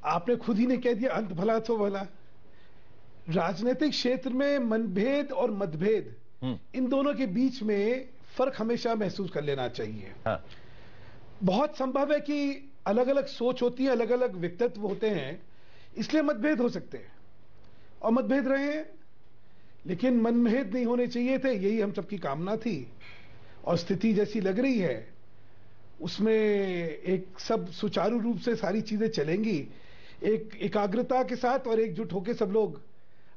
आपने खुद ही ने कह दिया, अंत भला तो भला। राजनीतिक क्षेत्र में मनभेद और मतभेद, इन दोनों के बीच में फर्क हमेशा महसूस कर लेना चाहिए। हाँ। बहुत संभव है कि अलग अलग सोच होती है, अलग अलग व्यक्तित्व होते हैं, इसलिए मतभेद हो सकते हैं और मतभेद रहे हैं, लेकिन मनभेद नहीं होने चाहिए थे, यही हम सबकी कामना थी। और स्थिति जैसी लग रही है उसमें एक सब सुचारू रूप से सारी चीजें चलेंगी, एक एकाग्रता के साथ और एकजुट होकर सब लोग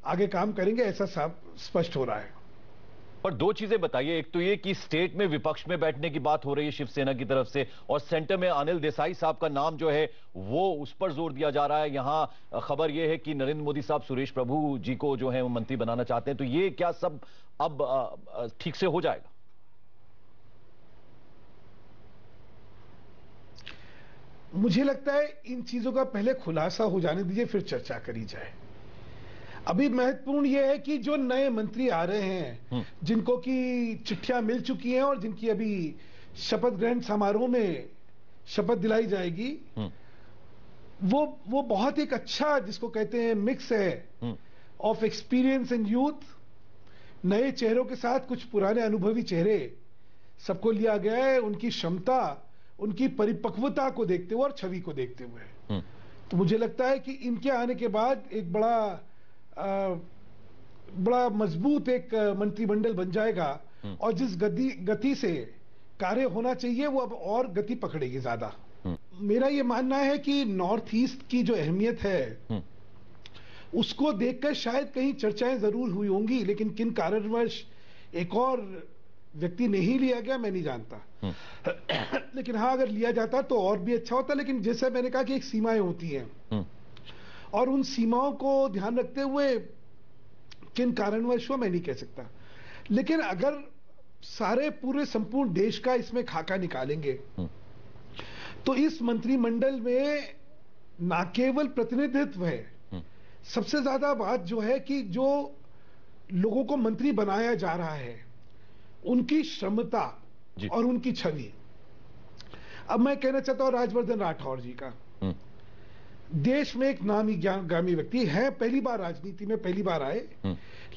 आगे काम करेंगे, ऐसा सब स्पष्ट हो रहा है। पर दो चीजें बताइए, एक तो ये कि स्टेट में विपक्ष में बैठने की बात हो रही है शिवसेना की तरफ से, और सेंटर में अनिल देसाई साहब का नाम जो है वो उस पर जोर दिया जा रहा है। यहां खबर ये है कि नरेंद्र मोदी साहब सुरेश प्रभु जी को जो है वो मंत्री बनाना चाहते हैं, तो ये क्या सब अब ठीक से हो जाएगा? मुझे लगता है इन चीजों का पहले खुलासा हो जाने दीजिए, फिर चर्चा करी जाए। अभी महत्वपूर्ण यह है कि जो नए मंत्री आ रहे हैं, जिनको की चिट्ठियां मिल चुकी हैं और जिनकी अभी शपथ ग्रहण समारोह में शपथ दिलाई जाएगी, वो बहुत एक अच्छा, जिसको कहते हैं मिक्स है ऑफ एक्सपीरियंस एंड यूथ, नए चेहरों के साथ कुछ पुराने अनुभवी चेहरे सबको लिया गया है, उनकी क्षमता, उनकी परिपक्वता को देखते हुए और छवि को देखते हुए। तो मुझे लगता है कि इनके आने के बाद एक बड़ा मजबूत एक मंत्रिमंडल बन जाएगा और जिस गति से कार्य होना चाहिए वो अब और गति पकड़ेगी ज्यादा। मेरा ये मानना है कि नॉर्थ ईस्ट की जो अहमियत है उसको देखकर शायद कहीं चर्चाएं जरूर हुई होंगी, लेकिन किन कारणवश एक और व्यक्ति नहीं लिया गया मैं नहीं जानता। लेकिन हाँ, अगर लिया जाता तो और भी अच्छा होता, लेकिन जैसे मैंने कहा कि एक सीमाएं होती हैं और उन सीमाओं को ध्यान रखते हुए किन कारणवश हुआ मैं नहीं कह सकता। लेकिन अगर सारे पूरे संपूर्ण देश का इसमें खाका निकालेंगे तो इस मंत्रिमंडल में ना केवल प्रतिनिधित्व है, सबसे ज्यादा बात जो है कि जो लोगों को मंत्री बनाया जा रहा है उनकी क्षमता और उनकी छवि। अब मैं कहना चाहता हूं राजवर्धन राठौर जी का, देश में एक नामी ज्ञानगामी व्यक्ति है, पहली बार राजनीति में पहली बार आए,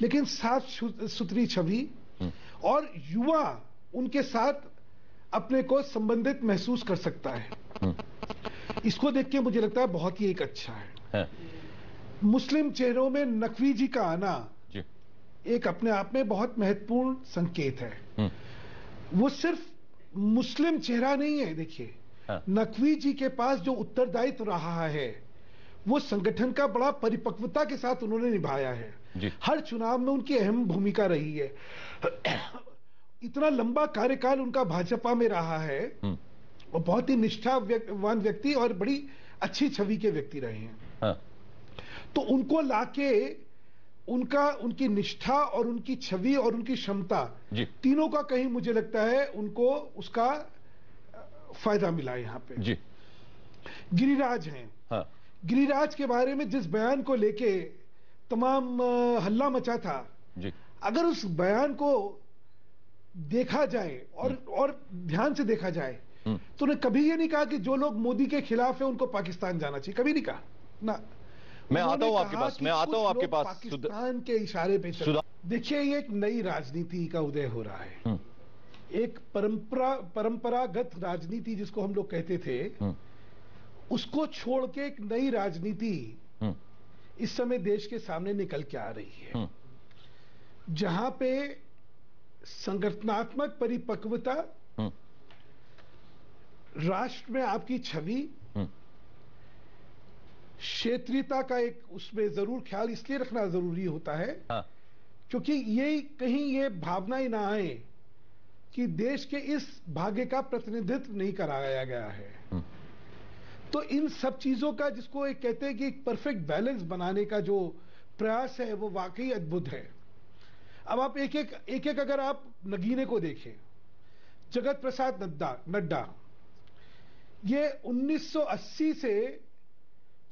लेकिन साफ सुथरी छवि और युवा उनके साथ अपने को संबंधित महसूस कर सकता है। इसको देख के मुझे लगता है बहुत ही एक अच्छा है। मुस्लिम चेहरों में नकवी जी का आना एक अपने आप में बहुत महत्वपूर्ण संकेत है। वो सिर्फ मुस्लिम चेहरा नहीं है, देखिए नकवी जी के पास जो उत्तरदायित्व रहा है वो संगठन का बड़ा परिपक्वता के साथ उन्होंने निभाया है। हर चुनाव में उनकी अहम भूमिका रही है। इतना लंबा कार्यकाल उनका भाजपा में रहा है और बहुत ही निष्ठावान व्यक्ति और बड़ी अच्छी छवि के व्यक्ति रहे हैं। तो उनको लाके उनकी निष्ठा और उनकी छवि और उनकी क्षमता, तीनों का कहीं मुझे लगता है उनको उसका फायदा मिला यहां पे। गिरिराज हैं। गिरिराज के बारे में जिस बयान को लेके तमाम हल्ला मचा था, अगर उस बयान को देखा जाए और ध्यान से देखा जाए तो उन्हें कभी ये नहीं कहा कि जो लोग मोदी के खिलाफ है उनको पाकिस्तान जाना चाहिए, कभी नहीं कहा ना। मैं आता हूं आपके पास, पाकिस्तान के इशारे पे देखिए ये एक नई राजनीति का उदय हो रहा है। एक परंपरागत राजनीति जिसको हम लोग कहते थे उसको छोड़ के एक नई राजनीति इस समय देश के सामने निकल के आ रही है, जहां पे संगठनात्मक परिपक्वता, राष्ट्र में आपकी छवि, क्षेत्रीयता का एक उसमें जरूर ख्याल इसलिए रखना जरूरी होता है क्योंकि ये कहीं ये भावना ही ना आए कि देश के इस भाग्य का प्रतिनिधित्व नहीं कराया गया है। तो इन सब चीजों का, जिसको एक कहते हैं कि एक परफेक्ट बैलेंस बनाने का जो प्रयास है वो वाकई अद्भुत है। अब आप एक एक अगर आप नगीने को देखें, जगत प्रसाद नड्डा ये 1980 से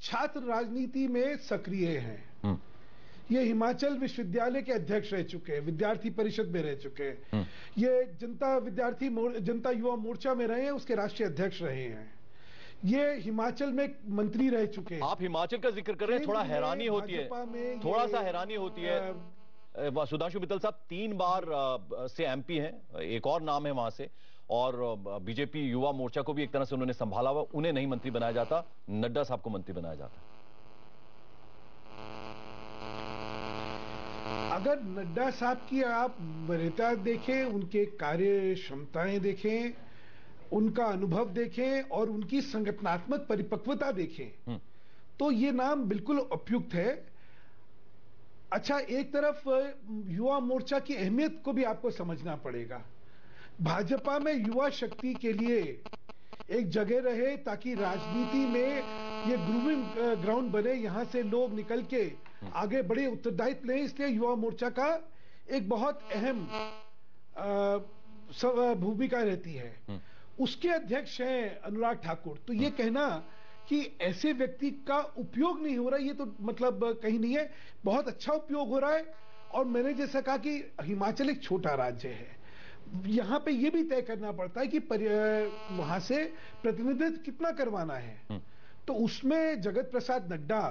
छात्र राजनीति में सक्रिय हैं। ये हिमाचल विश्वविद्यालय के अध्यक्ष रह चुके हैं, विद्यार्थी परिषद में रह चुके हैं, ये जनता युवा मोर्चा में रहे हैं, उसके राष्ट्रीय अध्यक्ष रहे हैं, ये हिमाचल में मंत्री रह चुके हैं। आप हिमाचल का जिक्र कर रहे हैं, थोड़ा हैरानी होती है, थोड़ा सा हैरानी होती है। सुधांशु मित्तल साहब 3 बार से एमपी हैं, एक और नाम है वहां से, और बीजेपी युवा मोर्चा को भी एक तरह से उन्होंने संभाला हुआ, उन्हें नहीं मंत्री बनाया जाता, नड्डा साहब को मंत्री बनाया जाता। अगर नड्डा साहब की आप वरीयता देखें, उनके कार्य क्षमताएं देखें, उनका अनुभव देखें और उनकी संगठनात्मक परिपक्वता देखें, तो ये नाम बिल्कुल उपयुक्त है। अच्छा, एक तरफ युवा मोर्चा की अहमियत को भी आपको समझना पड़ेगा। भाजपा में युवा शक्ति के लिए एक जगह रहे ताकि राजनीति में ये ग्रूविंग ग्राउंड बने, यहां से लोग निकल के आगे बड़े उत्तरदायित्व लें, इसलिए युवा मोर्चा का एक बहुत अहम भूमिका रहती है। उसके अध्यक्ष हैं अनुराग ठाकुर, तो ये कहना कि ऐसे व्यक्ति का उपयोग नहीं हो रहा, ये तो मतलब कहीं नहीं है, बहुत अच्छा उपयोग हो रहा है। और मैंने जैसा कहा कि हिमाचल एक छोटा राज्य है, यहां पे ये भी तय करना पड़ता है कि वहां से प्रतिनिधित्व कितना करवाना है। तो उसमें जगत प्रसाद नड्डा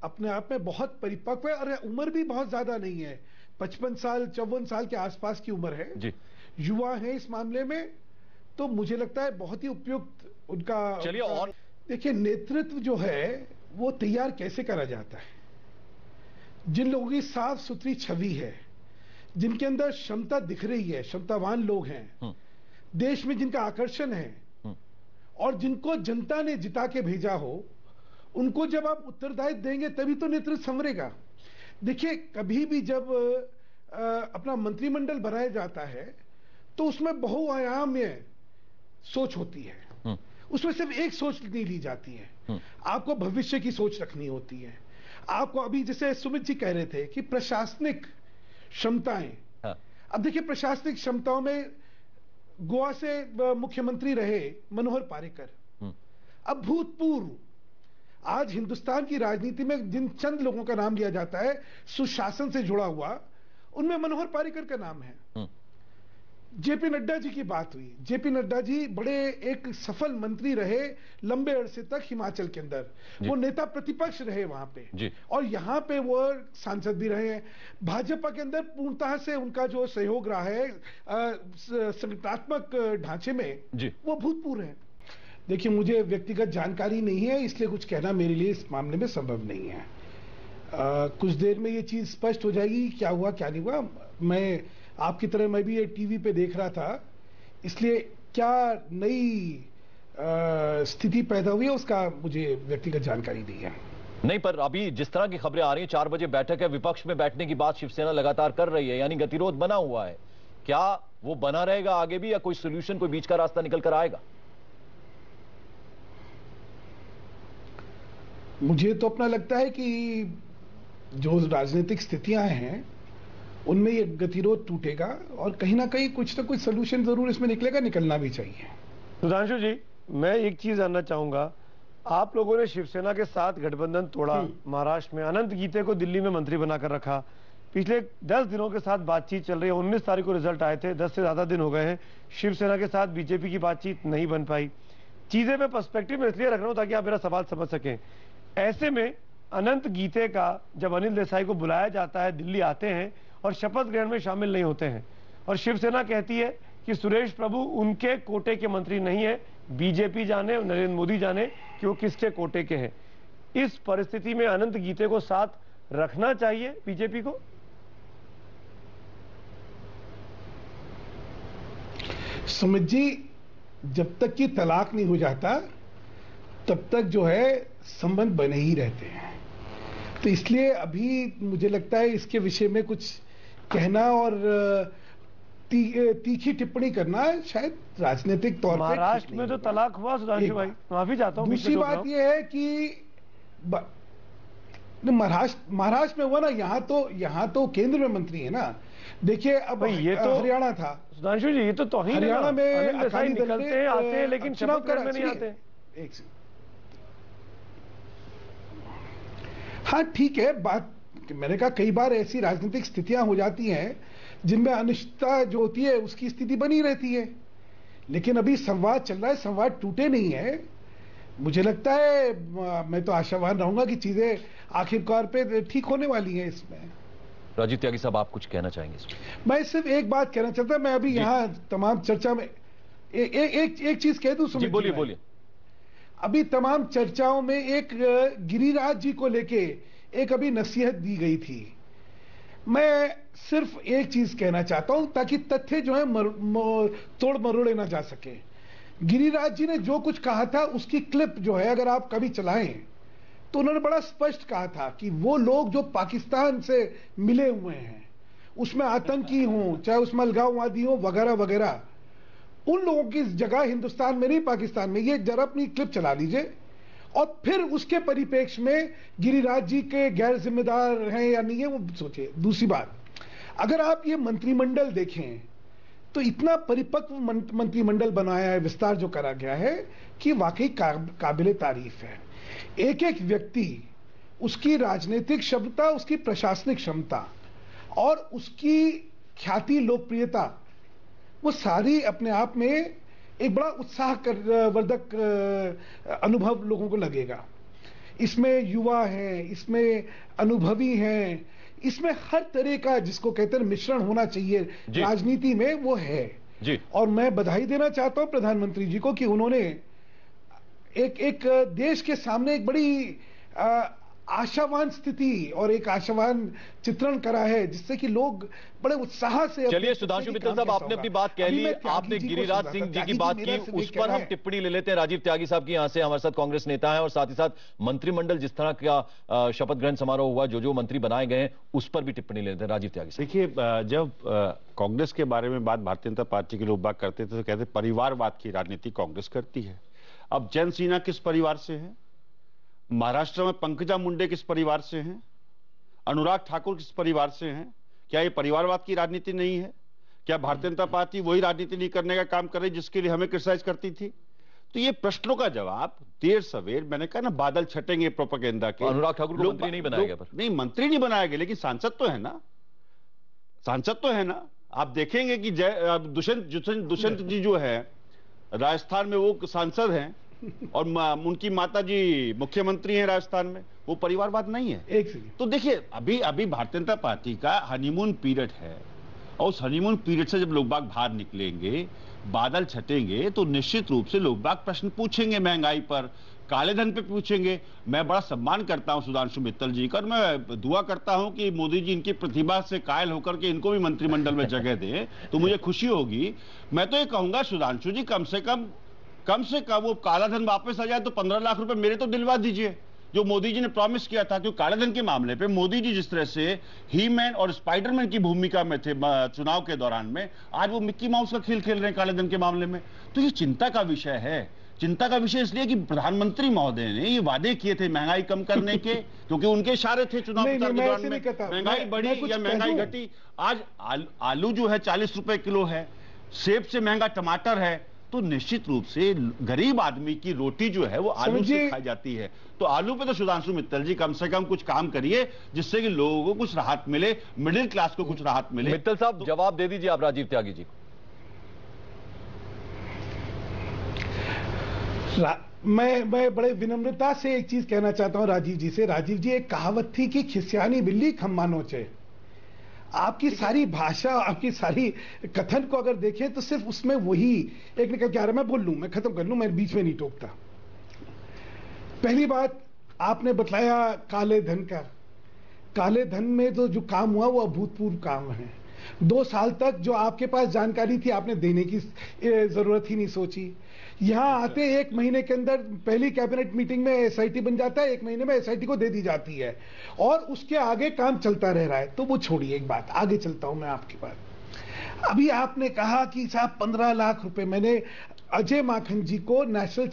अपने आप में बहुत परिपक्व है, और उम्र भी बहुत ज्यादा नहीं है, 55 साल 54 साल के आसपास की उम्र है जी। युवा है इस मामले में, तो मुझे लगता है बहुत ही उपयुक्त उनका। चलिए, और देखिए, नेतृत्व जो है वो तैयार कैसे करा जाता है। जिन लोगों की साफ सुथरी छवि है, जिनके अंदर क्षमता दिख रही है, क्षमतावान लोग हैं, देश में जिनका आकर्षण है, और जिनको जनता ने जिता के भेजा हो, उनको जब आप उत्तरदायित्व देंगे तभी तो नेतृत्व संवरेगा। देखिए, कभी भी जब अपना मंत्रिमंडल बनाया जाता है तो उसमें बहुआयाम्य सोच होती है, उसमें सिर्फ एक सोच नहीं ली जाती है, आपको भविष्य की सोच रखनी होती है। आपको अभी जैसे सुमित जी कह रहे थे कि प्रशासनिक क्षमताएं, अब देखिए प्रशासनिक क्षमताओं में गोवा से मुख्यमंत्री रहे मनोहर पारिकर, अब भूतपूर्व, आज हिंदुस्तान की राजनीति में जिन चंद लोगों का नाम लिया जाता है सुशासन से जुड़ा हुआ, उनमें मनोहर पारिकर का नाम है। जेपी नड्डा जी की बात हुई, जेपी नड्डा जी बड़े एक सफल मंत्री रहे लंबे अरसे तक हिमाचल के अंदर, वो नेता प्रतिपक्ष रहे वहां पे, और यहां पे वो सांसद भी रहे हैं। भाजपा के अंदर पूर्णतः से उनका जो सहयोग रहा है संगठनात्मक ढांचे में, वो भूतपूर्व है। देखिए, मुझे व्यक्तिगत जानकारी नहीं है, इसलिए कुछ कहना मेरे लिए इस मामले में संभव नहीं है। कुछ देर में ये चीज स्पष्ट हो जाएगी, क्या हुआ क्या नहीं हुआ। मैं आपकी तरह मैं भी ये टीवी पे देख रहा था, इसलिए क्या नई स्थिति पैदा हुई है उसका मुझे व्यक्तिगत जानकारी नहीं है। नहीं, पर अभी जिस तरह की खबरें आ रही हैं, 4 बजे बैठक है, विपक्ष में बैठने की बात शिवसेना लगातार कर रही है, यानी गतिरोध बना हुआ है। क्या वो बना रहेगा आगे भी, या कोई सोल्यूशन, कोई बीच का रास्ता निकल कर आएगा? मुझे तो अपना लगता है कि जो राजनीतिक स्थितियां हैं उनमें ये गतिरोध टूटेगा, और कहीं ना कहीं कुछ ना कुछ सोल्यूशन जरूर इसमें निकलेगा, निकलना भी चाहिए। सुधांशु जी, मैं एक चीज जानना चाहूंगा, आप लोगों ने शिवसेना के साथ गठबंधन तोड़ा, महाराष्ट्र में अनंत गीते को दिल्ली में मंत्री बनाकर रखा, पिछले 10 दिनों के साथ बातचीत चल रही है, 19 तारीख को रिजल्ट आए थे, 10 से ज्यादा दिन हो गए हैं, शिवसेना के साथ बीजेपी की बातचीत नहीं बन पाई। चीजें मैं पर्सपेक्टिव में इसलिए रख रहा हूं ताकि आप मेरा सवाल समझ सकें। ऐसे में अनंत गीते का जब अनिल देसाई को बुलाया जाता है, दिल्ली आते हैं और शपथ ग्रहण में शामिल नहीं होते हैं, और शिवसेना कहती है कि सुरेश प्रभु उनके कोटे के मंत्री नहीं है, बीजेपी जाने, नरेंद्र मोदी जाने कि वो किसके कोटे के हैं। इस परिस्थिति में अनंत गीते को साथ रखना चाहिए बीजेपी को? सुमित जी, जब तक कि तलाक नहीं हो जाता तब तक जो है संबंध बने ही रहते हैं, तो इसलिए अभी मुझे लगता है इसके विषय में कुछ कहना और तीखी टिप्पणी करना शायद राजनीतिक तौर पर। महाराष्ट्र में तो तलाक हुआ सुधांशु भाई, माफी चाहता हूं। दूसरी बात यह है कि महाराष्ट्र में हुआ ना, यहाँ तो केंद्र में मंत्री है ना। देखिए, अब ये तो हरियाणा था सुधांशु जी, ये तो तौहीन है। हरियाणा में अकाली दल निकलते हैं, आते हैं, लेकिन शपथ ग्रहण में नहीं आते। हाँ ठीक है, बात मैंने कहा कई बार ऐसी राजनीतिक स्थितियां हो जाती हैं जिनमें अनिश्चितता जो होती है उसकी स्थिति बनी रहती है, लेकिन अभी संवाद चल रहा है, संवाद टूटे नहीं है। मुझे लगता है मैं तो आशावान रहूंगा कि चीजें आखिरकार पे ठीक होने वाली हैं इसमें। राजीव त्यागी साहब, आप कुछ कहना चाहेंगे इसमें? मैं सिर्फ एक बात कहना चाहता, मैं अभी यहाँ तमाम चर्चा में एक चीज कह दूं सुमित, बोलिए बोलिए। अभी तमाम चर्चाओं में एक गिरिराज जी को लेके एक अभी नसीहत दी गई थी। मैं सिर्फ एक चीज कहना चाहता हूं ताकि तथ्य जो है तोड़ मरोड़े ना जा सके। गिरिराज जी ने जो कुछ कहा था उसकी क्लिप जो है अगर आप कभी चलाएं तो उन्होंने बड़ा स्पष्ट कहा था कि वो लोग जो पाकिस्तान से मिले हुए हैं, उसमें आतंकी हों चाहे उसमें अलगाववादी हों वगैरह वगैरह, उन लोगों की जगह हिंदुस्तान में नहीं पाकिस्तान में। ये जरा अपनी क्लिप चला लीजिए और फिर उसके परिप्रेक्ष्य में गिरिराज जी के गैर जिम्मेदार हैं या नहीं है वो सोचिए। दूसरी बात, अगर आप ये मंत्रिमंडल देखें तो इतना परिपक्व मंत्रिमंडल बनाया है, विस्तार जो करा गया है कि वाकई काबिले तारीफ है। एक एक व्यक्ति, उसकी राजनीतिक क्षमता, उसकी प्रशासनिक क्षमता और उसकी ख्याति लोकप्रियता, वो सारी अपने आप में एक बड़ा उत्साहवर्धक अनुभव लोगों को लगेगा। इसमें युवा हैं, इसमें अनुभवी हैं, इसमें हर तरह का जिसको कहते हैं मिश्रण होना चाहिए राजनीति में, वो है जी। और मैं बधाई देना चाहता हूं प्रधानमंत्री जी को कि उन्होंने एक देश के सामने एक बड़ी आशावान स्थिति और एक आशावान चित्रण करा है जिससे कि लोग बड़े उत्साह से। चलिए सुधांशु मित्तल साहब, आपने अपनी बात कह ली, आपने गिरिराज सिंह जी की बात की, उस पर हम टिप्पणी ले लेते हैं। राजीव त्यागी साहब की यहाँ से हमारे साथ कांग्रेस नेता है और साथ ही साथ मंत्रिमंडल जिस तरह का शपथ ग्रहण समारोह हुआ, जो मंत्री बनाए गए, उस पर भी टिप्पणी ले लेते हैं। राजीव त्यागी साहब, देखिए, जब कांग्रेस के बारे में बात भारतीय जनता पार्टी के लोग बात करते थे तो कहते परिवारवाद की राजनीति कांग्रेस करती है। अब जयंत सिन्हा किस परिवार से है? महाराष्ट्र में पंकजा मुंडे किस परिवार से हैं? अनुराग ठाकुर किस परिवार से हैं? क्या ये परिवारवाद की राजनीति नहीं है? क्या भारतीय जनता पार्टी वही राजनीति नहीं करने का काम कर रही जिसके लिए हमें क्रिटिसाइज करती थी? तो ये प्रश्नों का जवाब देर सवेर, मैंने कहा ना, बादल छटेंगे प्रोपेगेंडा के। अनुराग ठाकुर को मंत्री नहीं बनाया गया, नहीं मंत्री नहीं बनाया गया, लेकिन सांसद तो है ना, सांसद तो है ना। आप देखेंगे कि दुष्यंत जी जो है राजस्थान में वो सांसद हैं और उनकी माता जी मुख्यमंत्री हैं राजस्थान में, वो परिवारवाद नहीं है। एक तो देखिए, अभी भारतीय जनता पार्टी का हनीमून पीरियड है और उस हनीमून पीरियड से जब लोग बाग बाहर निकलेंगे, बादल छटेंगे, तो निश्चित रूप से लोग बाग प्रश्न पूछेंगे, महंगाई पर, काले धन पे पूछेंगे। मैं बड़ा सम्मान करता हूं सुधांशु मित्तल जी का, मैं दुआ करता हूं कि मोदी जी इनकी प्रतिभा से कायल होकर के इनको भी मंत्रिमंडल में जगह दें, तो मुझे खुशी होगी। मैं तो ये कहूंगा सुधांशु जी, कम से कम वो काला धन वापस आ जाए तो 15 लाख रुपए मेरे तो दिलवा दीजिए, जो मोदी जी ने प्रॉमिस किया था। क्योंकि काले धन के मामले पे मोदी जी जिस तरह से ही मैन और स्पाइडरमैन की भूमिका में थे चुनाव के दौरान में, आज वो मिक्की माउस का खेल खेल रहे हैं काले धन के मामले में। तो ये चिंता का विषय है। चिंता का विषय इसलिए कि प्रधानमंत्री महोदय ने ये वादे किए थे महंगाई कम करने के, क्योंकि उनके इशारे थे चुनाव प्रचार के दौरान में। महंगाई बढ़ी या महंगाई घटी? आज आलू जो है 40 रुपए किलो है, सेब से महंगा टमाटर है, तो निश्चित रूप से गरीब आदमी की रोटी जो है वो आलू से खाई जाती है। तो आलू पे तो सुधांशु मित्तल जी कम से कम कुछ काम करिए जिससे कि लोगों को कुछ राहत मिले, मिडिल क्लास को कुछ राहत मिले। मित्तल साहब, जवाब दे दीजिए आप राजीव त्यागी जी को। मैं बड़े विनम्रता से एक चीज कहना चाहता हूं राजीव जी से। राजीव जी, एक कहावत थी कि खिसियानी बिल्ली खम्मा नोचे। आपकी सारी भाषा, आपकी सारी कथन को अगर देखें तो सिर्फ उसमें वही एक निकल के आ रहा है। मैं बोल लूं, मैं खत्म कर लूं, मैं बीच में नहीं टोकता। पहली बात, आपने बतलाया काले धन का। काले धन में तो जो काम हुआ वो अभूतपूर्व काम है। 2 साल तक जो आपके पास जानकारी थी आपने देने की जरूरत ही नहीं सोची। यहां आते 1 महीने के अंदर पहली कैबिनेट मीटिंग में एसआईटी बन जाता है, 1 महीने में एसआईटी को दे दी जाती है और उसके आगे काम चलता रह रहा है। तो वो छोड़िए, एक बात आगे चलता हूं मैं आपकी बात। अभी आपने कहा कि साहब 15 लाख रुपए, मैंने अजय माखन जी को नेशनल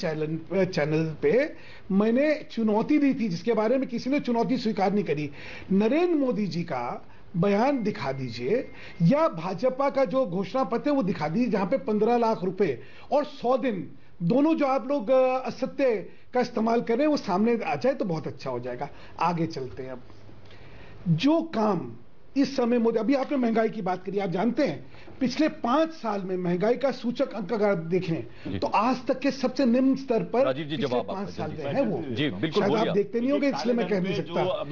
चैनल पे मैंने चुनौती दी थी जिसके बारे में किसी ने चुनौती स्वीकार नहीं करी। नरेंद्र मोदी जी का बयान दिखा दीजिए या भाजपा का जो घोषणा पत्र है वो दिखा दीजिए जहां पे 15 लाख रुपए और 100 दिन दोनों जो आप लोग असत्य का इस्तेमाल कर रहे हैं वो सामने आ जाए तो बहुत अच्छा हो जाएगा। आगे चलते हैं। अब जो काम इस समय मोदी, अभी आपने महंगाई की बात करी, आप जानते हैं पिछले 5 साल में महंगाई का सूचक अंक अगर देखें तो आज तक के सबसे निम्न स्तर पर राजीव जी पिछले जवाब 5 आपका, साल जल्दी। में है वो। जी बिल्कुल, शायद बोलिए आप देखते नहीं होंगे इसलिए मैं कह नहीं सकता।